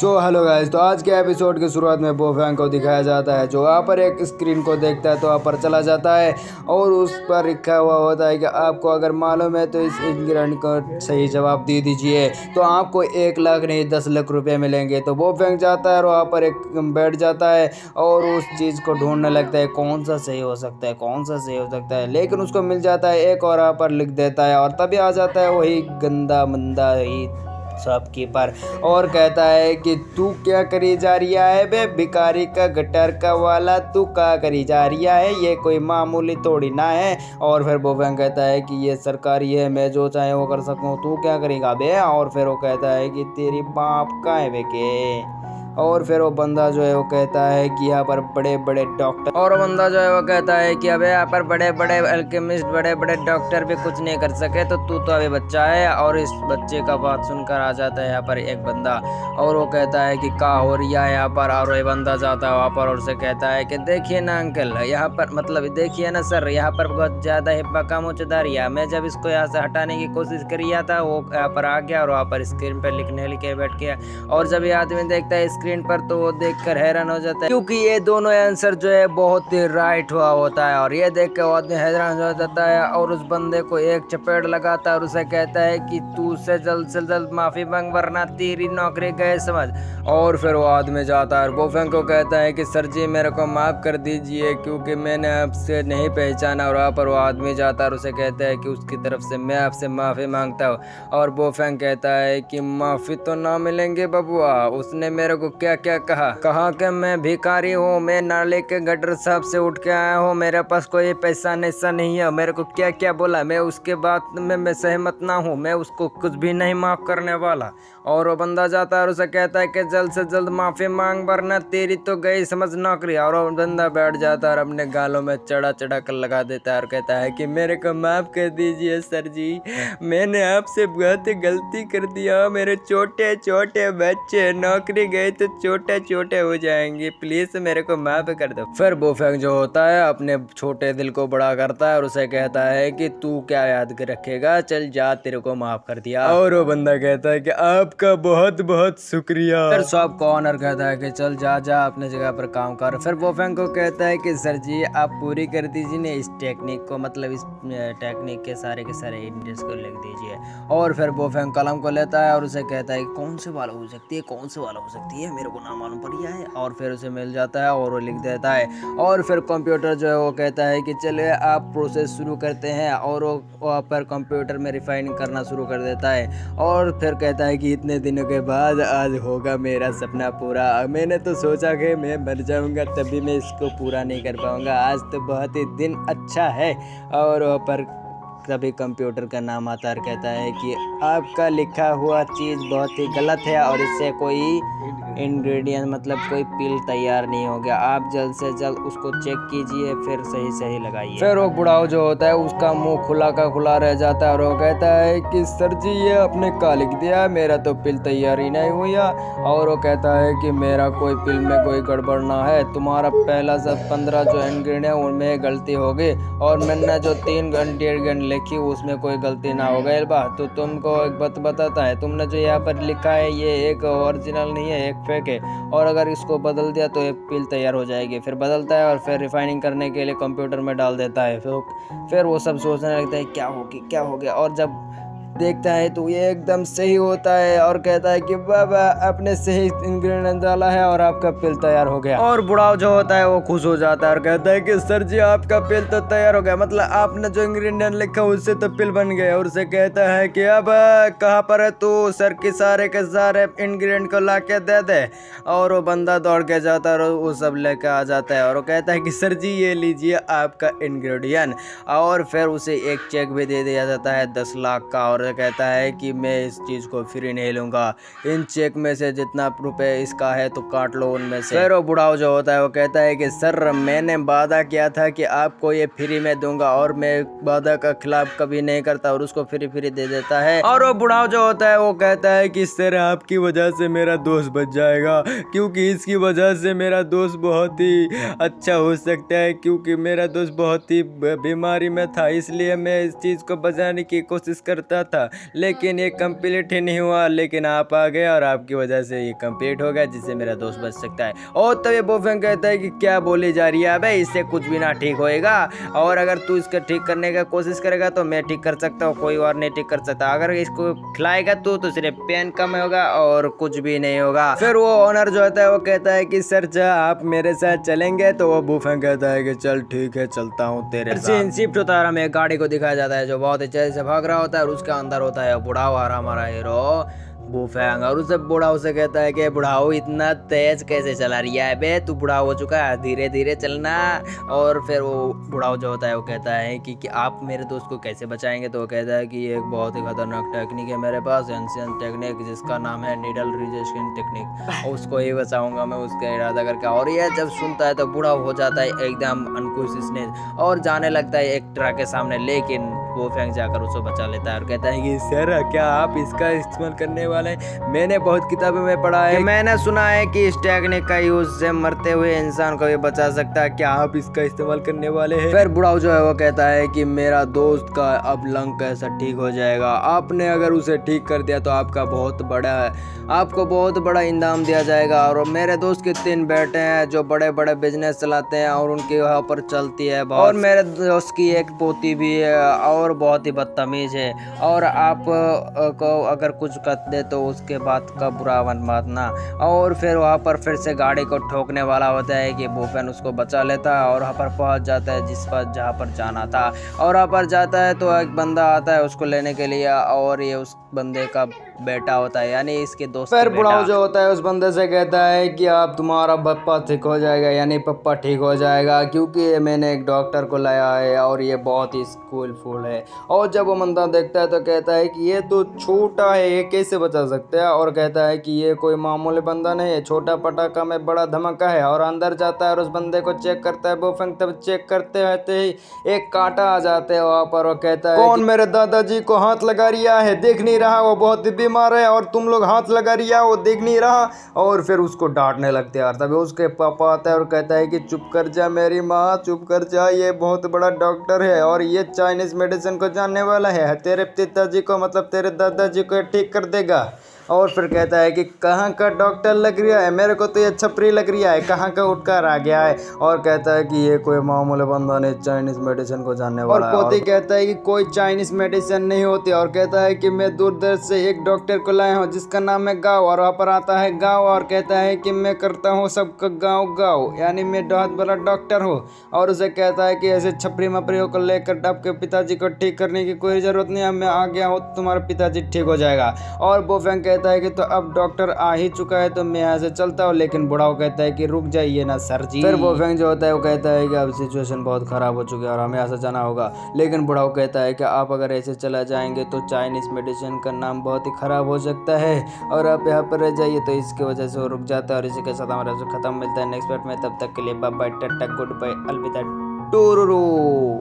Hello guys, तो आज के एपिसोड की शुरुआत में बोफैंग को दिखाया जाता है जो वहाँ पर एक स्क्रीन को देखता है तो वहाँ पर चला जाता है और उस पर लिखा हुआ होता है कि आपको अगर मालूम है तो इस इंग्रेडिएंट को सही जवाब दे दीजिए तो आपको 1 लाख नहीं 10 लाख रुपए मिलेंगे। तो बोफैंग जाता है और वहाँ पर एक बैठ जाता है और उस चीज़ को ढूंढने लगता है कौन सा सही हो सकता है, कौन सा सही हो सकता है, लेकिन उसको मिल जाता है एक और वहाँ पर लिख देता है और तभी आ जाता है वही गंदा मंदा ही शॉपकीपर और कहता है कि तू क्या करी जा रिया है बे भिखारी का गटर का वाला, तू क्या करी जा रिया है, ये कोई मामूली थोड़ी ना है। और फिर बोफैंग कहता है कि ये सरकारी है, मैं जो चाहे वो कर सकूँ, तू क्या करेगा बे। और फिर वो कहता है कि तेरी बाप का है बे के। और फिर वो बंदा जो है वो कहता है कि यहाँ पर बड़े बड़े डॉक्टर और बंदा जो है वो कहता है कि अबे यहाँ पर बड़े बड़े अल्केमिस्ट बड़े बड़े डॉक्टर भी कुछ नहीं कर सके तो तू तो अभी बच्चा है। और इस बच्चे का बात सुनकर आ जाता है यहाँ पर एक बंदा और वो कहता है कि क्या हो रहा है यहाँ पर। और ये बंदा जाता है वहाँ पर और उसे कहता है कि देखिए ना अंकल, यहाँ पर मतलब देखिए ना सर, यहाँ पर बहुत ज़्यादा हिब्बा काम उचदारी है। मैं जब इसको यहाँ से हटाने की कोशिश करी था वो यहाँ पर आ गया और वहाँ पर स्क्रीन पर लिखे बैठ गया। और जब ये आदमी देखता है स्क्रीन पर तो वो देखकर हैरान हो जाता है क्योंकि ये दोनों आंसर जो है बहुत ही राइट हुआ होता है। और ये देख कर वो आदमी हैरान हो जाता है और उस बंदे को एक चपेट लगाता है और उसे कहता है कि तू उससे जल्द से जल्द माफी मांग वरना तेरी नौकरी गए समझ। और फिर वो आदमी जाता है और बोफैंग को कहता है कि सर जी मेरे को माफ कर दीजिए क्योंकि मैंने आपसे नहीं पहचाना। और वहाँ पर वो आदमी जाता है और उसे कहता है कि उसकी तरफ से मैं आपसे माफी मांगता हूँ। और बोफैंग कहता है कि माफी तो ना मिलेंगे बबुआ, उसने मेरे को क्या क्या कहा कि मैं भिखारी हूँ, मैं नाले के गटर साहब से उठ के आया हूँ, मेरे पास कोई पैसा नैसा नहीं है, मेरे को क्या क्या बोला, मैं उसके बात में मैं सहमत ना हूँ, मैं उसको कुछ भी नहीं माफ करने वाला। और वो बंदा जाता है और उसे कहता है कि जल्द से जल्द माफी मांग वरना तेरी तो गई समझ नौकरी। और वो बंदा बैठ जाता है और अपने गालों में चढ़ा चढ़ा कर लगा देता है और कहता है कि मेरे को माफ कर दीजिए सर जी, मैंने आपसे बहुत गलती कर दिया, मेरे छोटे छोटे बच्चे नौकरी गए तो छोटे छोटे हो जाएंगे, प्लीज मेरे को माफ कर दो। फिर बोफैंग जो होता है अपने छोटे दिल को बड़ा करता है और उसे कहता है कि तू क्या याद रखेगा, चल जा तेरे को माफ कर दिया। और वो बंदा कहता है कि आपका बहुत बहुत शुक्रिया। फिर शॉप का ऑनर कहता है कि चल जा जा अपने जगह पर काम कर। फिर बोफैंग को कहता है कि सर जी आप पूरी कर दीजिए ना इस टेक्निक को, मतलब इस टेक्निक के सारे इंग्रेडिएंट्स को लिख दीजिए। और फिर बोफैंग कलम को लेता है और उसे कहता है कौन से वाला हो सकती है, कौन से वाला हो सकती है, मेरे को ना मालूम पड़ गया है। और फिर उसे मिल जाता है और वो लिख देता है। और फिर कंप्यूटर जो है वो कहता है कि चलिए आप प्रोसेस शुरू करते हैं। और वो वहाँ पर कंप्यूटर में रिफाइन करना शुरू कर देता है। और फिर कहता है कि इतने दिनों के बाद आज होगा मेरा सपना पूरा, मैंने तो सोचा कि मैं मर जाऊंगा तभी मैं इसको पूरा नहीं कर पाऊंगा, आज तो बहुत ही दिन अच्छा है। और वहाँ पर तभी कंप्यूटर का नाम आता है और कहता है कि आपका लिखा हुआ चीज़ बहुत ही गलत है और इससे कोई इंग्रेडिएंट मतलब कोई पिल तैयार नहीं हो गया, आप जल्द से जल्द उसको चेक कीजिए फिर सही लगाइए। फिर वो बुढ़ाऊ जो होता है उसका मुंह खुला का खुला रह जाता है और वो कहता है कि सर जी ये आपने क्या लिख दिया, मेरा तो पिल तैयार ही नहीं हुआ। और वो कहता है कि मेरा कोई पिल में कोई गड़बड़ ना है, तुम्हारा पहला सब 15 जो इंग्रेडिएंट उनमें गलती हो गई और मैंने जो 3 इंग्रेडिएंट लिखी उसमें कोई गलती ना हो गई बा। तो तुमको एक बात बताता है, तुमने जो यहाँ पर लिखा है ये एक ओरिजिनल नहीं है, एक फेक है, और अगर इसको बदल दिया तो ये पिल तैयार हो जाएगी। फिर बदलता है और फिर रिफाइनिंग करने के लिए कंप्यूटर में डाल देता है। फिर वो सब सोचने लगता है क्या हो गया। और जब देखता है तो ये एकदम सही होता है और कहता है कि बाबा आपने सही इंग्रेडिएंट डाला है और आपका पिल तैयार हो गया। और बुढ़ाऊ जो होता है वो खुश हो जाता है और कहता है कि सर जी आपका पिल तो तैयार हो गया, मतलब आपने जो इंग्रेडिएंट लिखा उससे तो पिल बन गया। और उसे कहता है कि अब कहाँ पर है तू, सर के सारे इंग्रेडिएंट को ला के दे दे। और वो बंदा दौड़ के जाता है और वो सब लेके आ जाता है और वो कहता है कि सर जी ये लीजिए आपका इंग्रेडिएंट। और फिर उसे एक चेक भी दे दिया जाता है 10 लाख का और कहता है कि मैं इस चीज़ को फ्री नहीं लूँगा, इन चेक में से जितना रुपए इसका है तो काट लो उनमें से। फिर वो बुढ़ाऊ जो होता है वो कहता है कि सर मैंने वादा किया था कि आपको ये फ्री में दूंगा और मैं वादा का खिलाफ कभी नहीं करता और उसको फ्री दे देता है। और वो बुढ़ाऊ जो होता है वो कहता है कि सर आपकी वजह से मेरा दोस्त बच जाएगा क्योंकि इसकी वजह से मेरा दोस्त बहुत ही अच्छा हो सकता है, क्योंकि मेरा दोस्त बहुत ही बीमारी में था इसलिए मैं इस चीज़ को बचाने की कोशिश करता था, लेकिन ये कंप्लीट ही नहीं हुआ। लेकिन आप आ गए और आपकी वजह से ये कंप्लीट हो गया, जिससे मेरा दोस्त बच सकता है। और तब ये बोफेंग कहता है कि क्या बोली जा रही है अबे, इससे कुछ भी ना ठीक होएगा, और अगर तू इसका ठीक करने का कोशिश करेगा तो मैं ठीक कर सकता हूँ, कोई और नहीं ठीक कर सकता। अगर इसको खिलाएगा तो सिर्फ पेन कम होगा और कुछ भी नहीं होगा। फिर वो ओनर जो होता है वो कहता है कि सर क्या आप मेरे साथ चलेंगे? तो वो बोफेंग कहता है कि चल ठीक है, चलता हूँ तेरे साथ। सीन शिफ्ट होता है, हमें एक गाड़ी को दिखाया जाता है जो बहुत ही तेज से भाग रहा होता है, और उसके अंदर होता है बुढ़ाओ और हमारा हीरो बोफेंग। और उसे बुढ़ाओ से कहता है कि बुढ़ाओ इतना तेज कैसे चला रही है बे, तू बुढ़ाओ हो चुका है, धीरे धीरे चलना। और फिर वो बुढ़ाओ जो होता है वो कहता है कि आप मेरे दोस्त को कैसे बचाएंगे? तो वो कहता है कि ये एक बहुत ही खतरनाक टेक्निक है मेरे पास, एंशियंट टेक्निक, जिसका नाम है नीडल रिजेक्शन टेक्निक, उसको ही बचाऊंगा मैं, उसका इरादा करके। और ये जब सुनता है तो बूढ़ा हो जाता है एकदम अनकॉन्शियस और जाने लगता है एक ट्रक के सामने, लेकिन बोफेंग जाकर उसको बचा लेता है और कहता है कि सर क्या आप इसका इस्तेमाल करने वाले हैं? मैंने बहुत किताबों में पढ़ा है, मैंने सुना है कि इस टेक्निक का यूज से मरते हुए इंसान को भी बचा सकता है, क्या आप इसका इस्तेमाल करने वाले हैं? फिर बुढ़ाऊ जो है वो कहता है कि मेरा दोस्त का अब लंग कैसा ठीक हो जाएगा, आपने अगर उसे ठीक कर दिया तो आपको बहुत बड़ा इनाम दिया जाएगा। और मेरे दोस्त के 3 बेटे हैं जो बड़े बड़े बिजनेस चलाते हैं और उनके यहाँ पर चलती है, और मेरे दोस्त की एक पोती भी है और बहुत ही बदतमीज है, और आप को अगर कुछ कर दे तो उसके बात का बुरा मत मानना। और फिर वहाँ पर फिर से गाड़ी को ठोकने वाला होता है कि बोफेन उसको बचा लेता है और वहाँ पर पहुँच जाता है जहाँ पर जाना था। और वहाँ पर जाता है तो एक बंदा आता है उसको लेने के लिए, और ये उस बंदे का बेटा होता है, यानी इसके दोस्त। फिर बुढ़ाऊ जो होता है उस बंदे से कहता है कि आप तुम्हारा पप्पा ठीक हो जाएगा, यानी पप्पा ठीक हो जाएगा, क्योंकि मैंने एक डॉक्टर को लाया है और ये बहुत ही स्किलफुल है। और जब वो बंदा देखता है तो कहता है कि ये तो छोटा है, ये कैसे बचा सकते हैं? और कहता है कि ये कोई मामूली बंदा नहीं है, छोटा पटाखा में बड़ा धमाका है। और अंदर जाता है और उस बंदे को चेक करता है बोफेंग। तब चेक करते रहते ही एक कांटा आ जाते है वहाँ पर। वो कहता है कौन मेरे दादाजी को हाथ लगा रिया है, देख नहीं रहा वो बहुत ही बीमार है, और तुम लोग हाथ लगा रिया वो देख नहीं रहा। और फिर उसको डांटने लगते हैं। तभी उसके पापा आता है और कहता है कि चुप कर जा मेरी माँ, चुप कर जा, ये बहुत बड़ा डॉक्टर है और ये चाइनीज मेडिसिन को जानने वाला है, तेरे पिताजी को मतलब तेरे दादाजी को ठीक कर देगा। और फिर कहता है कि कहाँ का डॉक्टर लग रहा है, मेरे को तो ये छपरी लग रहा है, कहाँ का उठकर आ गया है। और कहता है कि ये कोई मामूली बंदा नहीं, चाइनीज मेडिसिन को जानने वाला है। और पोती कहता है कि कोई चाइनीज मेडिसिन नहीं होती, और कहता है कि मैं दूर दराज से एक डॉक्टर को लाया हूँ जिसका नाम है गाँव। और वहाँ पर आता है गाँव और कहता है कि मैं करता हूँ सबका गाँव, यानी मैं बहुत बड़ा डॉक्टर हूँ। और उसे कहता है कि ऐसे छपरी मपरियों को लेकर आपके पिताजी को ठीक करने की कोई ज़रूरत नहीं है, मैं आ गया हूँ तुम्हारा पिताजी ठीक हो जाएगा। और बोफेंग कहता है कि तो अब डॉक्टर आ ही चुका है तो मैं यहाँ से चलता हूँ, लेकिन बुढ़ाओ कहता है कि रुक जाइए ना सर जी। फिर बोफेंग जो होता है वो कहता है कि अब सिचुएशन बहुत ख़राब हो चुकी है और हमें यहाँ से जाना होगा। लेकिन बुढ़ाओ कहता है कि आप अगर ऐसे चला जाएंगे तो चाइनीज़ मेडिसिन का नाम बहुत ही ख़राब हो सकता है और आप यहाँ पर रह जाइए। तो इसकी वजह से वो रुक जाता है और इसी के साथ हमारा खत्म। मिलता है नेक्स्ट पार्ट में, तब तक के लिए bye bye, ta-ta, goodbye, अलविदा, टूरू।